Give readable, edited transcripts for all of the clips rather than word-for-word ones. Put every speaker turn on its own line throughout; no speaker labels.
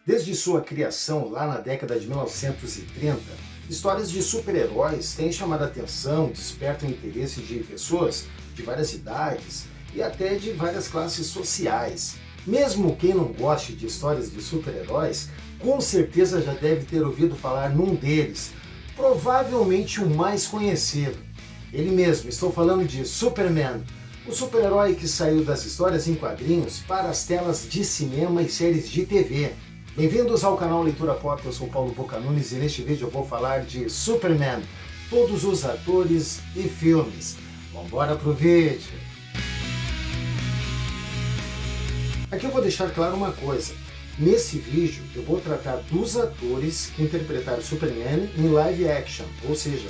Desde sua criação lá na década de 1930, histórias de super-heróis têm chamado a atenção, despertam o interesse de pessoas de várias idades e até de várias classes sociais. Mesmo quem não goste de histórias de super-heróis, com certeza já deve ter ouvido falar num deles, provavelmente o mais conhecido. Ele mesmo, estou falando de Superman, o super-herói que saiu das histórias em quadrinhos para as telas de cinema e séries de TV. Bem-vindos ao canal Leitura Pop, eu sou Paulo Bocanunes e neste vídeo eu vou falar de Superman, todos os atores e filmes. Vambora pro vídeo! Aqui eu vou deixar claro uma coisa, nesse vídeo eu vou tratar dos atores que interpretaram Superman em live action, ou seja,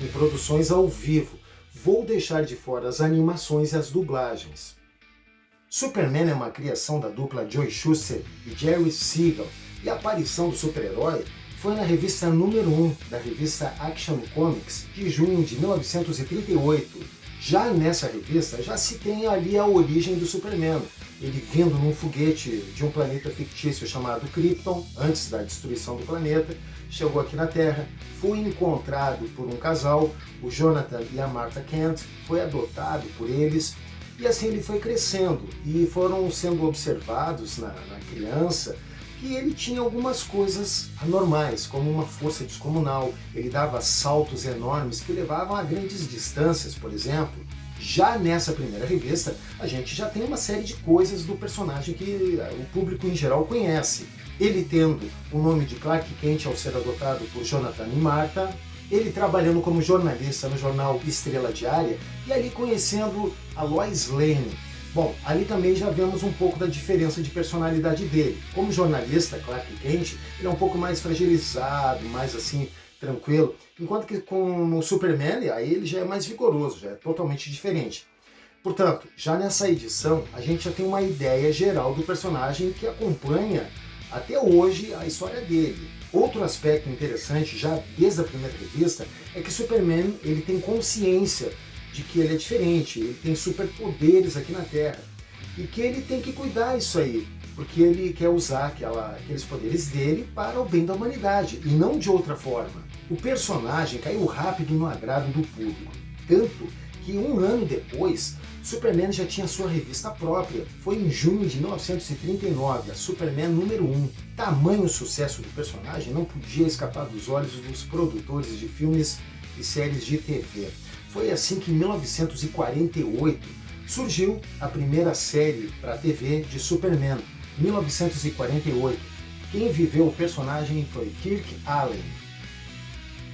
em produções ao vivo. Vou deixar de fora as animações e as dublagens. Superman é uma criação da dupla Joe Shuster e Jerry Siegel, e a aparição do super-herói foi na revista número 1 da revista Action Comics de junho de 1938. Já nessa revista já se tem ali a origem do Superman, ele vindo num foguete de um planeta fictício chamado Krypton, antes da destruição do planeta, chegou aqui na Terra, foi encontrado por um casal, o Jonathan e a Martha Kent, foi adotado por eles, e assim ele foi crescendo, e foram sendo observados na criança que ele tinha algumas coisas anormais, como uma força descomunal, ele dava saltos enormes que levavam a grandes distâncias, por exemplo. Já nessa primeira revista, a gente já tem uma série de coisas do personagem que o público em geral conhece. Ele tendo o nome de Clark Kent ao ser adotado por Jonathan e Martha, ele trabalhando como jornalista no jornal Estrela Diária e ali conhecendo a Lois Lane. Bom, ali também já vemos um pouco da diferença de personalidade dele. Como jornalista, Clark Kent, ele é um pouco mais fragilizado, mais assim, tranquilo, enquanto que com o Superman, aí ele já é mais vigoroso, já é totalmente diferente. Portanto, já nessa edição, a gente já tem uma ideia geral do personagem que acompanha até hoje a história dele. Outro aspecto interessante, já desde a primeira revista, é que Superman ele tem consciência de que ele é diferente, ele tem superpoderes aqui na Terra e que ele tem que cuidar disso aí, porque ele quer usar aqueles poderes dele para o bem da humanidade e não de outra forma. O personagem caiu rápido no agrado do público, tanto que um ano depois, Superman já tinha sua revista própria. Foi em junho de 1939, a Superman número 1. Tamanho sucesso do personagem não podia escapar dos olhos dos produtores de filmes e séries de TV. Foi assim que em 1948 surgiu a primeira série para a TV de Superman. 1948. Quem viveu o personagem foi Kirk Allen.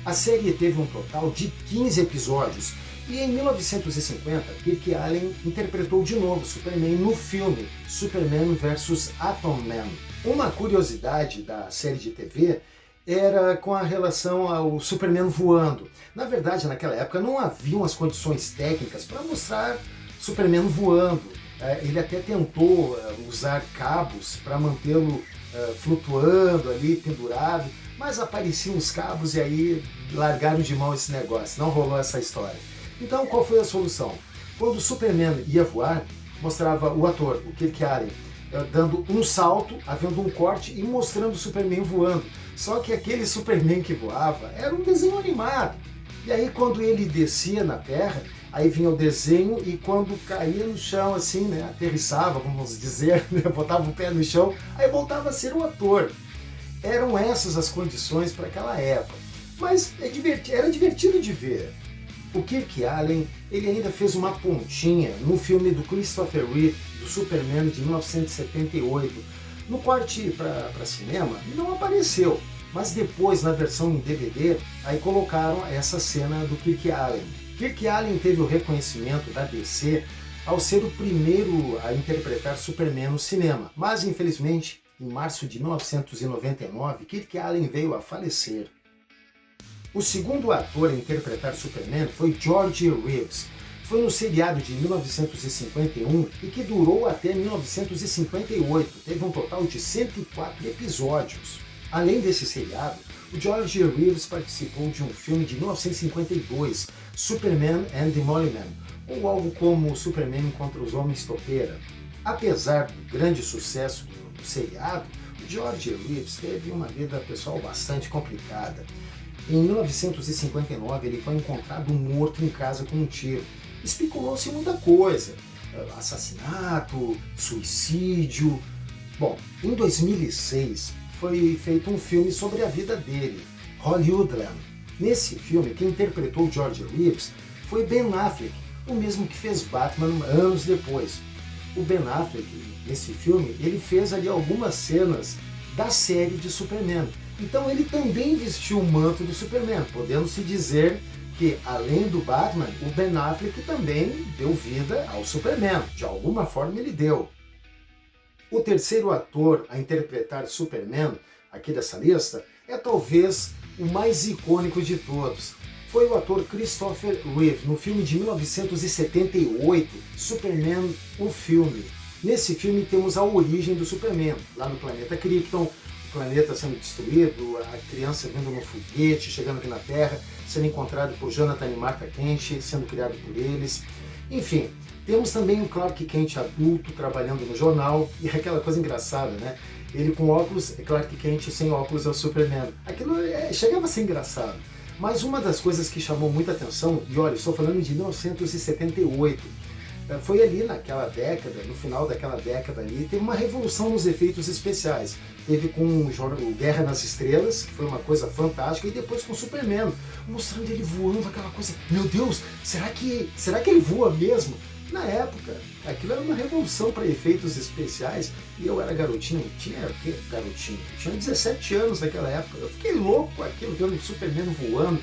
A série teve um total de 15 episódios e em 1950 Kirk Allen interpretou de novo Superman no filme Superman vs Atom Man. Uma curiosidade da série de TV era com a relação ao Superman voando. Na verdade, naquela época não haviam as condições técnicas para mostrar Superman voando. Ele até tentou usar cabos para mantê-lo flutuando ali, pendurado, mas apareciam os cabos e aí largaram de mão esse negócio, não rolou essa história. Então qual foi a solução? Quando o Superman ia voar, mostrava o ator, o Kirk Allen, dando um salto, havendo um corte e mostrando o Superman voando. Só que aquele Superman que voava era um desenho animado. E aí quando ele descia na Terra, aí vinha o desenho e quando caía no chão assim, né, aterrissava, vamos dizer, né, botava o pé no chão, aí voltava a ser o ator. Eram essas as condições para aquela época. Mas era divertido de ver. O Kirk Allen ele ainda fez uma pontinha no filme do Christopher Reeve, do Superman de 1978. No corte para cinema não apareceu, mas depois na versão em DVD aí colocaram essa cena do Kirk Allen. Kirk Allen teve o reconhecimento da DC ao ser o primeiro a interpretar Superman no cinema, mas infelizmente em março de 1999 Kirk Allen veio a falecer. O segundo ator a interpretar Superman foi George Reeves. Foi no seriado de 1951 e que durou até 1958. Teve um total de 104 episódios. Além desse seriado, o George Reeves participou de um filme de 1952, Superman and the Molly Man, ou algo como Superman contra os Homens Topeira. Apesar do grande sucesso do seriado, O George Reeves teve uma vida pessoal bastante complicada. Em 1959 ele foi encontrado morto em casa com um tiro. Especulou-se muita coisa, assassinato, suicídio. Bom, em 2006 foi feito um filme sobre a vida dele, Hollywoodland. Nesse filme, quem interpretou George Reeves foi Ben Affleck, o mesmo que fez Batman anos depois. O Ben Affleck, nesse filme, ele fez ali algumas cenas da série de Superman. Então ele também vestiu o manto do Superman, podendo-se dizer que, além do Batman, o Ben Affleck também deu vida ao Superman. De alguma forma ele deu. O terceiro ator a interpretar Superman, aqui dessa lista, é talvez o mais icônico de todos. Foi o ator Christopher Reeve, no filme de 1978, Superman, o filme. Nesse filme temos a origem do Superman, lá no planeta Krypton, o planeta sendo destruído, a criança vindo no foguete, chegando aqui na Terra, sendo encontrado por Jonathan e Martha Kent, sendo criado por eles. Enfim, temos também o Clark Kent adulto trabalhando no jornal, e aquela coisa engraçada, né? Ele com óculos, Clark Kent sem óculos é o Superman. Aquilo chegava a ser engraçado. Mas uma das coisas que chamou muita atenção, e olha, estou falando de 1978, foi ali naquela década, no final daquela década ali, teve uma revolução nos efeitos especiais. Teve com o Guerra nas Estrelas, que foi uma coisa fantástica, e depois com o Superman, mostrando ele voando, aquela coisa, meu Deus, será que ele voa mesmo? Na época, aquilo era uma revolução para efeitos especiais, e eu era garotinho, tinha o quê? Garotinho? Eu tinha 17 anos naquela época, eu fiquei louco com aquilo, vendo o Superman voando.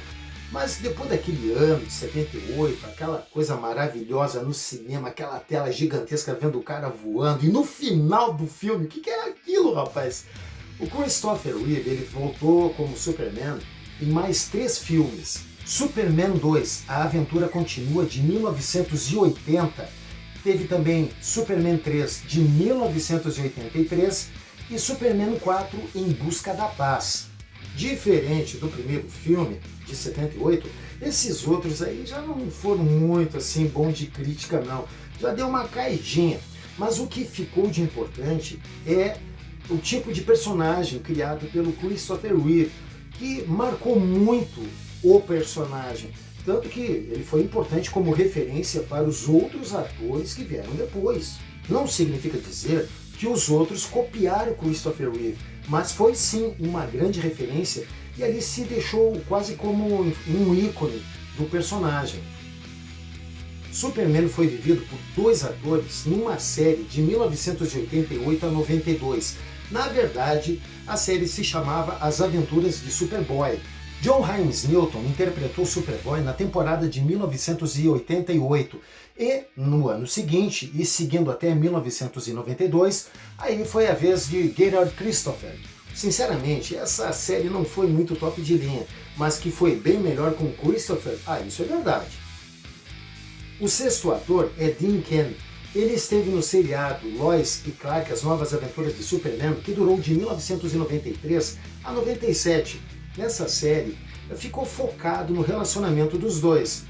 Mas depois daquele ano de 78, aquela coisa maravilhosa no cinema, aquela tela gigantesca vendo o cara voando, e no final do filme, o que era aquilo, rapaz? O Christopher Reeve, ele voltou como Superman em mais 3 filmes. Superman 2, A Aventura Continua, de 1980. Teve também Superman 3, de 1983. E Superman 4, Em Busca da Paz. Diferente do primeiro filme, de 78, esses outros aí já não foram muito assim bons de crítica não, já deu uma caidinha, mas o que ficou de importante é o tipo de personagem criado pelo Christopher Reeve, que marcou muito o personagem, tanto que ele foi importante como referência para os outros atores que vieram depois. Não significa dizer que os outros copiaram Christopher Reeve, mas foi sim uma grande referência e ali se deixou quase como um ícone do personagem. Superman foi vivido por 2 atores numa série de 1988 a 92. Na verdade, a série se chamava As Aventuras de Superboy. John Hines Newton interpretou Superboy na temporada de 1988 e no ano seguinte, e seguindo até 1992, aí foi a vez de Gerard Christopher. Sinceramente, essa série não foi muito top de linha, mas que foi bem melhor com Christopher, isso é verdade. O sexto ator é Dean Cain. Ele esteve no seriado Lois e Clark, As Novas Aventuras de Superman, que durou de 1993 a 97. Nessa série, ficou focado no relacionamento dos dois,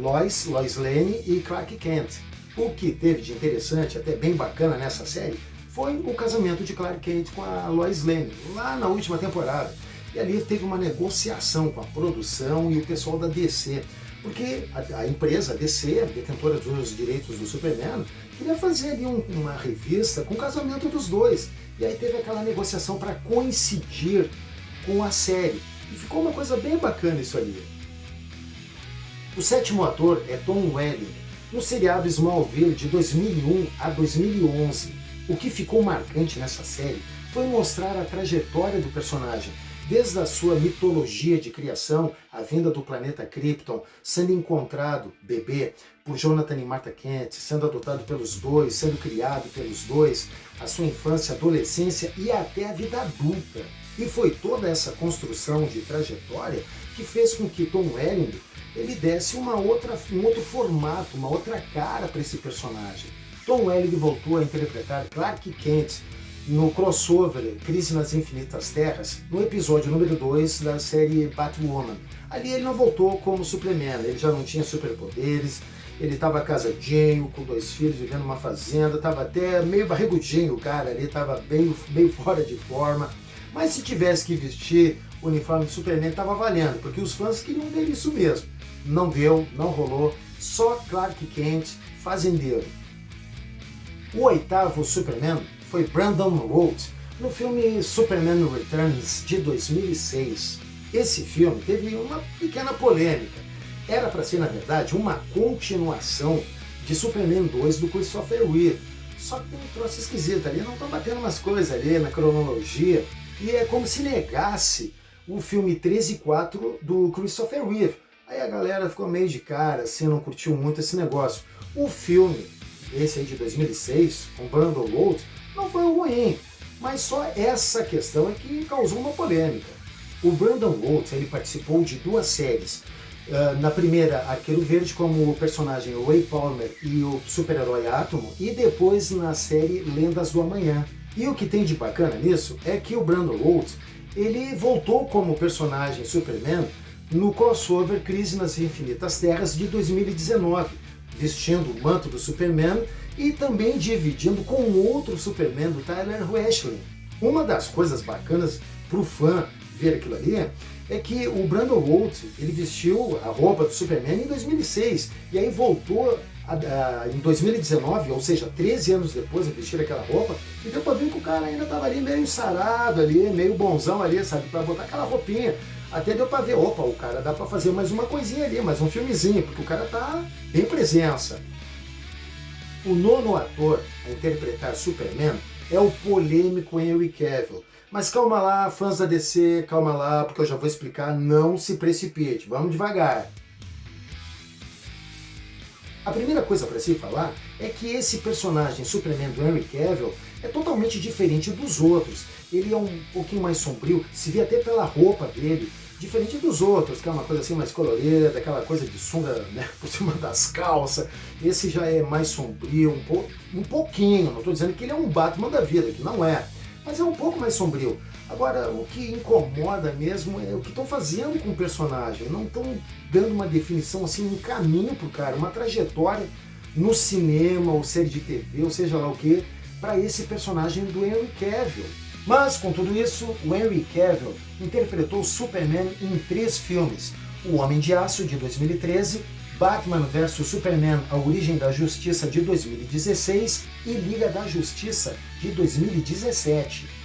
Lois Lane e Clark Kent. O que teve de interessante, até bem bacana nessa série, foi o casamento de Clark Kent com a Lois Lane, lá na última temporada. E ali teve uma negociação com a produção e o pessoal da DC, porque a empresa DC, detentora dos direitos do Superman, queria fazer ali uma revista com o casamento dos dois. E aí teve aquela negociação para coincidir com a série. E ficou uma coisa bem bacana isso ali. O sétimo ator é Tom Welling, no seriado Smallville de 2001 a 2011. O que ficou marcante nessa série foi mostrar a trajetória do personagem, desde a sua mitologia de criação, a vinda do planeta Krypton, sendo encontrado, bebê, por Jonathan e Martha Kent, sendo adotado pelos dois, sendo criado pelos dois, a sua infância, adolescência e até a vida adulta. E foi toda essa construção de trajetória que fez com que Tom Welling ele desse um outro formato, uma outra cara para esse personagem. Tom Welling voltou a interpretar Clark Kent no crossover Crise nas Infinitas Terras, no episódio número 2 da série Batwoman. Ali ele não voltou como Superman, ele já não tinha superpoderes, Ele estava casadinho, com 2 filhos, vivendo numa fazenda, estava até meio barrigudinho o cara ali, estava bem fora de forma. Mas se tivesse que vestir o uniforme do Superman, estava valendo, porque os fãs queriam ver isso mesmo. Não deu, não rolou, só Clark Kent, fazendeiro. O 8º Superman foi Brandon Routh, no filme Superman Returns, de 2006. Esse filme teve uma pequena polêmica. Era para ser, na verdade, uma continuação de Superman 2 do Christopher Reeve. Só que tem um troço esquisito ali, não estão batendo umas coisas ali na cronologia, e é como se negasse o filme 3 e 4 do Christopher Reeve. Aí a galera ficou meio de cara, assim, não curtiu muito esse negócio. O filme, esse aí de 2006, com Brandon Routh, não foi ruim, mas só essa questão é que causou uma polêmica. O Brandon Routh, ele participou de 2 séries. Na primeira, Arqueiro Verde, como o personagem Ray Palmer e o super-herói Átomo, e depois na série Lendas do Amanhã. E o que tem de bacana nisso é que o Brandon Routh, ele voltou como personagem Superman no crossover Crise nas Infinitas Terras de 2019, vestindo o manto do Superman e também dividindo com outro Superman do Tyler Hoechlin. Uma das coisas bacanas para o fã ver aquilo ali é que o Brandon Routh, ele vestiu a roupa do Superman em 2006 e aí voltou em 2019, ou seja, 13 anos depois de vestir aquela roupa, e deu pra ver que o cara ainda tava ali meio ensarado ali, meio bonzão ali, sabe, pra botar aquela roupinha. Até deu pra ver, opa, o cara dá pra fazer mais uma coisinha ali, mais um filmezinho, porque o cara tá bem presença. O 9º ator a interpretar Superman é o polêmico Henry Cavill. Mas calma lá, fãs da DC, calma lá, porque eu já vou explicar, não se precipite, vamos devagar. A primeira coisa para se falar é que esse personagem Superman do Henry Cavill é totalmente diferente dos outros. Ele é um pouquinho mais sombrio, se vê até pela roupa dele, diferente dos outros, que é uma coisa assim mais colorida, aquela coisa de sunga, né, por cima das calças. Esse já é mais sombrio, um pouquinho, não estou dizendo que ele é um Batman da vida, que não é, mas é um pouco mais sombrio. Agora, o que incomoda mesmo é o que estão fazendo com o personagem. Não estão dando uma definição, assim, um caminho pro cara, uma trajetória no cinema, ou série de TV, ou seja lá o que, para esse personagem do Henry Cavill. Mas, com tudo isso, o Henry Cavill interpretou Superman em 3 filmes. O Homem de Aço, de 2013, Batman vs Superman, A Origem da Justiça, de 2016 e Liga da Justiça, de 2017.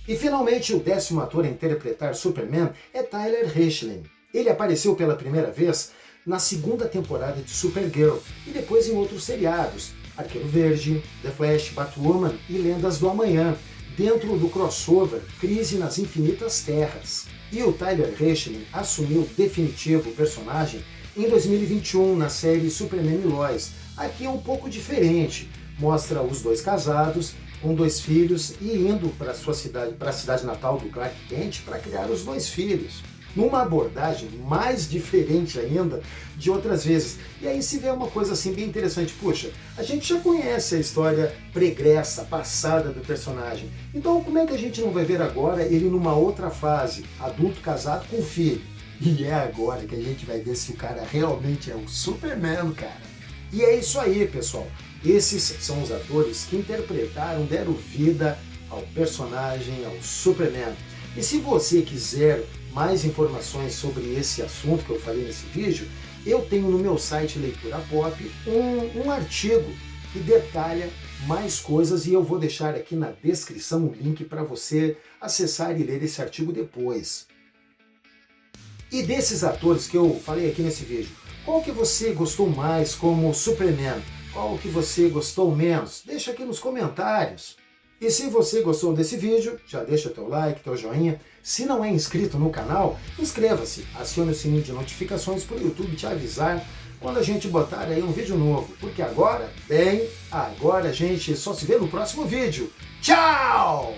E finalmente o 10º ator a interpretar Superman é Tyler Hoechlin. Ele apareceu pela primeira vez na 2ª temporada de Supergirl e depois em outros seriados, Arqueiro Verde, The Flash, Batwoman e Lendas do Amanhã, dentro do crossover Crise nas Infinitas Terras. E o Tyler Hoechlin assumiu definitivo o personagem em 2021 na série Superman e Lois. Aqui é um pouco diferente, mostra os 2 casados, com 2 filhos e indo para a cidade natal do Clark Kent para criar os 2 filhos. Numa abordagem mais diferente ainda de outras vezes. E aí se vê uma coisa assim bem interessante. Puxa, a gente já conhece a história pregressa, passada do personagem. Então como é que a gente não vai ver agora ele numa outra fase, adulto casado com filho? E é agora que a gente vai ver se o cara realmente é o Superman, cara. E é isso aí, pessoal. Esses são os atores que interpretaram, deram vida ao personagem, ao Superman. E se você quiser mais informações sobre esse assunto que eu falei nesse vídeo, eu tenho no meu site Leitura Pop um artigo que detalha mais coisas e eu vou deixar aqui na descrição o link para você acessar e ler esse artigo depois. E desses atores que eu falei aqui nesse vídeo, qual que você gostou mais como Superman? Qual que você gostou menos? Deixa aqui nos comentários. E se você gostou desse vídeo, já deixa teu like, teu joinha. Se não é inscrito no canal, inscreva-se. Acione o sininho de notificações para o YouTube te avisar quando a gente botar aí um vídeo novo. Porque agora a gente só se vê no próximo vídeo. Tchau!